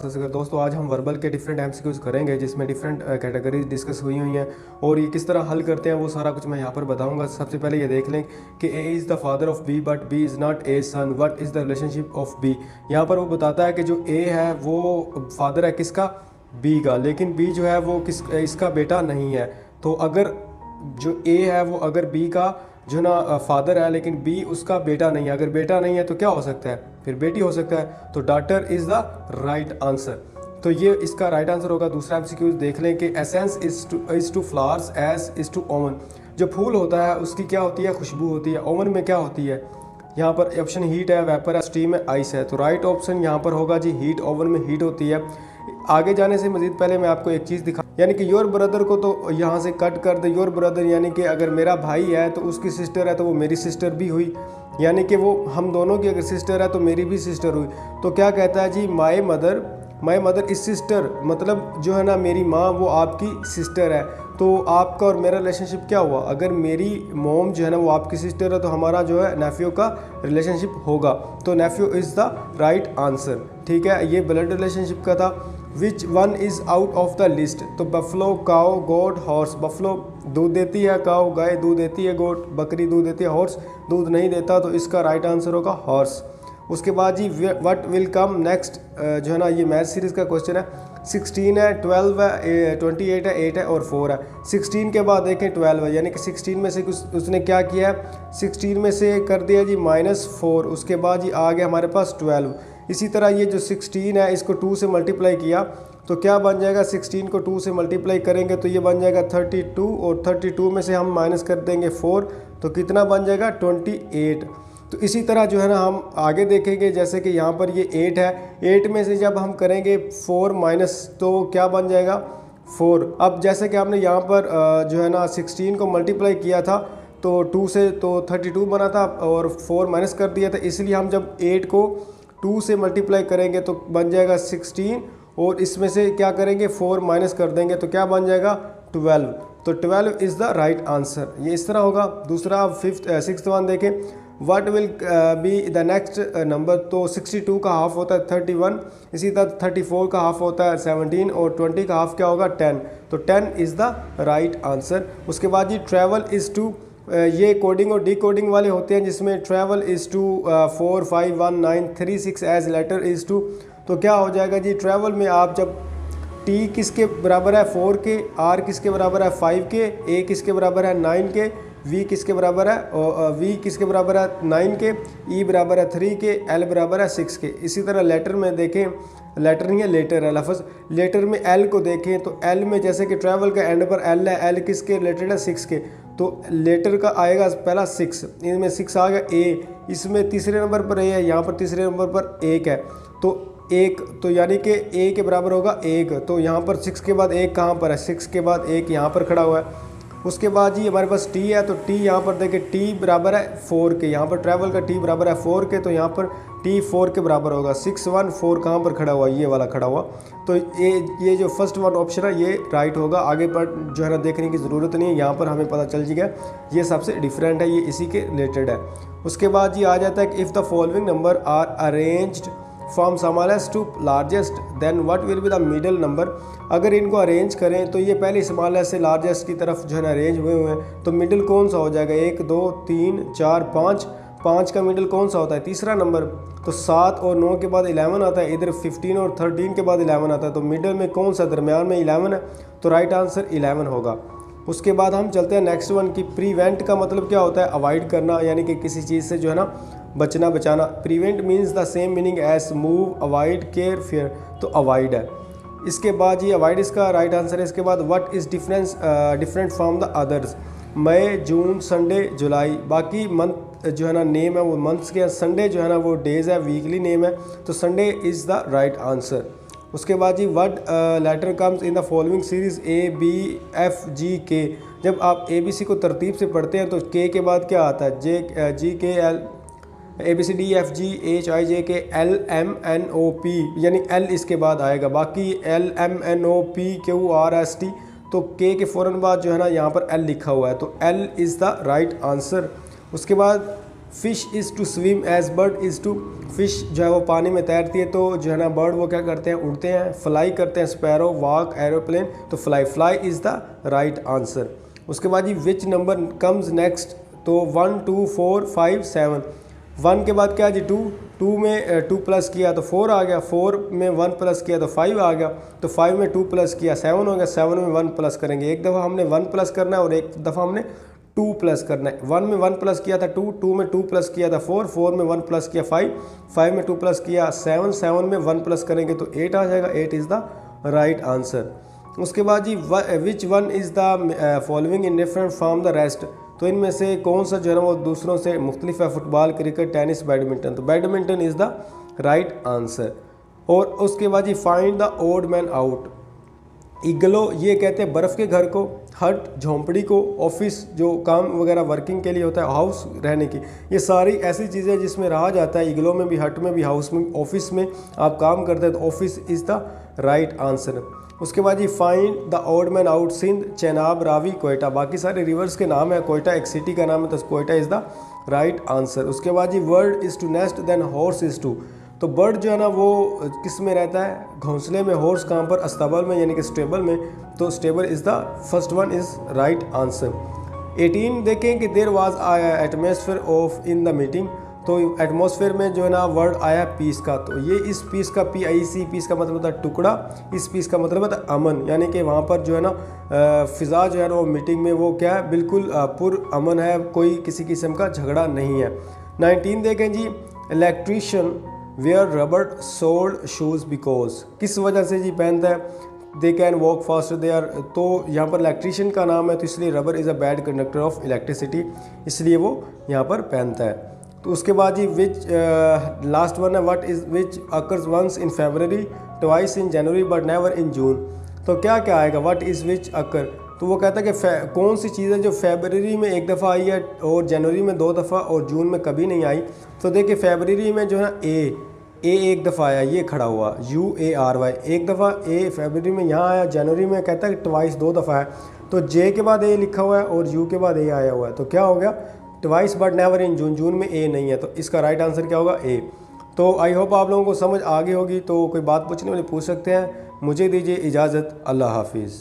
दोस्तों आज हम वर्बल के डिफरेंट एमसीक्यूज करेंगे जिसमें डिफरेंट कैटेगरीज डिस्कस हुई हैं और ये किस तरह हल करते हैं वो सारा कुछ मैं यहाँ पर बताऊंगा। सबसे पहले ये देख लें कि A is the father of B but B is not A son, what is the relationship of B. यहाँ पर वो बताता है कि जो ए है वो फादर है किसका, बी का, लेकिन बी जो है वो इसका बेटा नहीं है। तो अगर जो ए है वो अगर बी का जो ना फादर है लेकिन बी उसका बेटा नहीं है, अगर बेटा नहीं है तो क्या हो सकता है, फिर बेटी हो सकता है। तो daughter is the right answer. तो ये इसका राइट आंसर होगा। दूसरा एमसीक्यू देख लें कि essence is to flowers as is to oven. जो फूल होता है उसकी क्या होती है, खुशबू होती है। ओवन में क्या होती है, यहाँ पर ऑप्शन हीट है, वेपर है, स्टीम है, आइस है। तो राइट ऑप्शन यहाँ पर होगा जी हीट। ओवन में हीट होती है। आगे जाने से मज़ीद पहले मैं आपको एक चीज़ दिखा, यानी कि योर ब्रदर को तो यहाँ से कट कर दे। योर ब्रदर यानी कि अगर मेरा भाई है तो उसकी सिस्टर है तो वो मेरी सिस्टर भी हुई, यानी कि वो हम दोनों की अगर सिस्टर है तो मेरी भी सिस्टर हुई। तो क्या कहता है जी, माई मदर इज सिस्टर, मतलब जो है ना मेरी माँ वो आपकी सिस्टर है। तो आपका और मेरा रिलेशनशिप क्या हुआ, अगर मेरी मोम जो है ना वो आपकी सिस्टर है तो हमारा जो है नेफ्यू का रिलेशनशिप होगा। तो nephew is the right answer. ठीक है, ये ब्लड रिलेशनशिप का था। Which one is out of the list. तो buffalo, cow, goat, horse. Buffalo दूध देती है, काओ गाय दूध देती है, गोट बकरी दूध देती है, हॉर्स दूध नहीं देता। तो इसका राइट आंसर होगा हॉर्स। उसके बाद जी व्हाट विल कम नेक्स्ट, जो है ना ये मैथ सीरीज़ का क्वेश्चन है। 16 है, 12 है, 28 है, 8 है और 4 है। 16 के बाद देखें 12 है, यानी कि 16 में से कुछ उसने क्या किया है, 16 में से कर दिया जी -4। उसके बाद जी आ गया हमारे पास 12। इसी तरह ये जो 16 है इसको 2 से मल्टीप्लाई किया तो क्या बन जाएगा, 16 को 2 से मल्टीप्लाई करेंगे तो ये बन जाएगा 32, और 32 में से हम माइनस कर देंगे 4 तो कितना बन जाएगा 28। तो इसी तरह जो है ना हम आगे देखेंगे, जैसे कि यहाँ पर ये 8 है, 8 में से जब हम करेंगे 4 माइनस तो क्या बन जाएगा 4। अब जैसे कि आपने यहाँ पर जो है ना 16 को मल्टीप्लाई किया था तो 2 से तो 32 बना था और 4 माइनस कर दिया था, इसलिए हम जब 8 को 2 से मल्टीप्लाई करेंगे तो बन जाएगा 16, और इसमें से क्या करेंगे 4 माइनस कर देंगे तो क्या बन जाएगा 12। तो 12 इज़ द राइट आंसर। ये इस तरह होगा। दूसरा सिक्स्थ वन देखें, what will be the next number. तो 62 का हाफ होता है 31, इसी तरह 34 का हाफ होता है 17 और 20 का हाफ क्या होगा 10। तो 10 इज़ द राइट आंसर। उसके बाद जी ट्रैवल इज़ टू, ये कोडिंग और डी कोडिंग वाले होते हैं जिसमें travel is to 4 5 1 9 3 6 as letter is to. तो क्या हो जाएगा जी, ट्रैवल में आप जब टी किसके बराबर है 4 के, आर किसके बराबर है 5 के, ए किसके बराबर है 9 के, वी किसके बराबर है और वी किसके बराबर है 9 के, ई बराबर है 3 के, एल बराबर है 6 के। इसी तरह लेटर में देखें, लेटर नहीं है लेटर है लफ्ज़, लेटर में एल को देखें तो एल में जैसे कि ट्रैवल का एंड पर एल है, एल किसके रिलेटेड है 6 के, तो लेटर का आएगा पहला 6, इनमें 6 आ गया ए, इसमें तीसरे नंबर पर ए है, यहाँ पर तीसरे नंबर पर 1 है तो 1, तो यानी कि ए के बराबर होगा 1। तो यहाँ पर 6 के बाद 1 कहाँ पर है, 6 के बाद 1 यहाँ पर खड़ा हुआ है। उसके बाद जी हमारे पास टी है, तो टी यहाँ पर देखें टी बराबर है 4 के, यहाँ पर ट्रैवल का टी बराबर है 4 के, तो यहाँ पर टी 4 के बराबर होगा। 6 1 4 कहाँ पर खड़ा हुआ, ये वाला खड़ा हुआ। तो ये जो फर्स्ट वन ऑप्शन है ये राइट होगा। आगे पर जो है ना देखने की ज़रूरत नहीं है, यहाँ पर हमें पता चल जाएगा ये सबसे डिफरेंट है, ये इसी के रिलेटेड है। उसके बाद जी आ जाता है कि if the following number are arranged from smallest to largest then what will be the middle number. अगर इनको अरेंज करें तो ये पहले स्मॉलेस्ट से लार्जेस्ट की तरफ जो है ना अरेंज हुए हुए हैं, तो मिडल कौन सा हो जाएगा, 1 2 3 4 5, 5 का मिडल कौन सा होता है, तीसरा नंबर। तो 7 और 9 के बाद 11 आता है, इधर 15 और 13 के बाद 11 आता है, तो मिडल में कौन सा, दरमियान में 11 है, तो राइट आंसर 11 होगा। उसके बाद हम चलते हैं नेक्स्ट वन की प्रीवेंट का मतलब क्या होता है, अवॉइड करना, यानी कि किसी चीज़ से जो है ना बचना बचाना। Prevent means the same meaning as move, avoid, care, fair, तो अवॉइड है। इसके बाद ये अवॉइड इसका राइट आंसर है। इसके बाद what is different from the others. May, June, Sunday, July, बाकी मंथ जो है ना नेम है वो मंथ्स के, संडे जो है ना वो डेज़ है, वीकली नेम है, तो Sunday is the right answer. उसके बाद जी what letter comes in the following series A B F G K. जब आप ए बी सी को तरतीब से पढ़ते हैं तो के बाद क्या आता है, J G K L, A B C D F G H I J K L M N O P, यानी एल इसके बाद आएगा, बाकी L M N O P Q R S T, तो के फ़ौरन बाद जो है ना यहाँ पर एल लिखा हुआ है, तो L is the right answer. उसके बाद fish is to swim as bird is to, fish जो है वो पानी में तैरती है, तो जो है ना बर्ड वो क्या करते हैं, उड़ते हैं। फ्लाई करते हैं, स्पैरो, वॉक, एरोप्लेन, तो fly, fly is the right answer. उसके बाद जी विच नंबर कम्स नेक्स्ट, तो 1 2 4 5 7। 1 के बाद क्या है जी 2, 2 में 2 प्लस किया तो 4 आ गया, 4 में 1 प्लस किया तो 5 आ गया, तो 5 में 2 प्लस किया 7 हो गया, 7 में 1 प्लस करेंगे। एक दफ़ा हमने 1 प्लस करना है और एक दफ़ा हमने 2 प्लस करना है। 1 में 1 प्लस किया था 2, 2 में 2 प्लस किया था 4, 4 में 1 प्लस किया 5, 5 में 2 प्लस किया 7, 7 में 1 प्लस करेंगे तो 8 आ जाएगा, 8 इज़ द राइट आंसर। उसके बाद जी which one is the following in different from the rest, तो इनमें से कौन सा जो है वो दूसरों से मुख्तलिफ है, फुटबॉल, क्रिकेट, टेनिस, बैडमिंटन, तो badminton is the right answer. और उसके बाद जी find the odd man out, igloo ये कहते हैं बर्फ़ के घर को, हट झोंपड़ी को, ऑफिस जो काम वगैरह वर्किंग के लिए होता है, हाउस रहने की, ये सारी ऐसी चीज़ें जिसमें रहा जाता है। इग्लो में भी, हट में भी, हाउस में, ऑफिस में आप काम करते हैं तो office is the right answer. उसके बाद जी find the odd man out, Sindh, Chenab, Ravi, Quetta, बाकी सारे रिवर्स के नाम है, कोयटा एक सिटी का नाम है तो Quetta is the right answer. उसके बाद जी bird is to nest then horse is to, तो बर्ड जो है ना वो किस में रहता है, घोंसले में, हॉर्स कहाँ पर, अस्तबल में यानी कि स्टेबल में, तो stable is the first one is right answer. 18 देखें कि there was atmosphere of in the meeting, तो एटमॉस्फेयर में जो है ना वर्ड आया पीस का, तो ये इस पीस का PIC, पीस का मतलब होता है टुकड़ा, इस पीस का मतलब होता है अमन, यानी कि वहाँ पर जो है ना फ़िज़ा जो है ना वो मीटिंग में वो क्या है, बिल्कुल पुरअमन है, कोई किसी किस्म का झगड़ा नहीं है। 19 देखें जी electrician wear rubber soled shoes because, किस वजह से जी पहनता है, they can walk fast they are, तो यहाँ पर इलेक्ट्रीशियन का नाम है तो इसलिए rubber is a bad conductor of electricity, इसलिए वो यहाँ पर पहनता है। तो उसके बाद जी विच लास्ट वन है what is which occurs once in February, twice in January but never in June, तो क्या क्या आएगा, व्हाट इज़ विच अकर, तो वो कहता है कि कौन सी चीज़ है जो फरवरी में एक दफ़ा आई है और जनवरी में 2 दफ़ा और जून में कभी नहीं आई, तो देखिए फरवरी में जो है ना ए एक दफ़ा आया, ये खड़ा हुआ UARY एक दफ़ा, ए फरवरी में यहाँ आया, जनवरी में कहता है कि ट्वाइस 2 दफ़ा है, तो जे के बाद ए लिखा हुआ है और यू के बाद ए आया हुआ है, तो क्या हो गया ट्वाइस बट नेवर इन जून, जून में ए नहीं है, तो इसका राइट आंसर क्या होगा ए। तो आई होप आप लोगों को समझ आ गई होगी, तो कोई बात पूछने वाली पूछ सकते हैं। मुझे दीजिए इजाज़त, अल्लाह हाफिज़।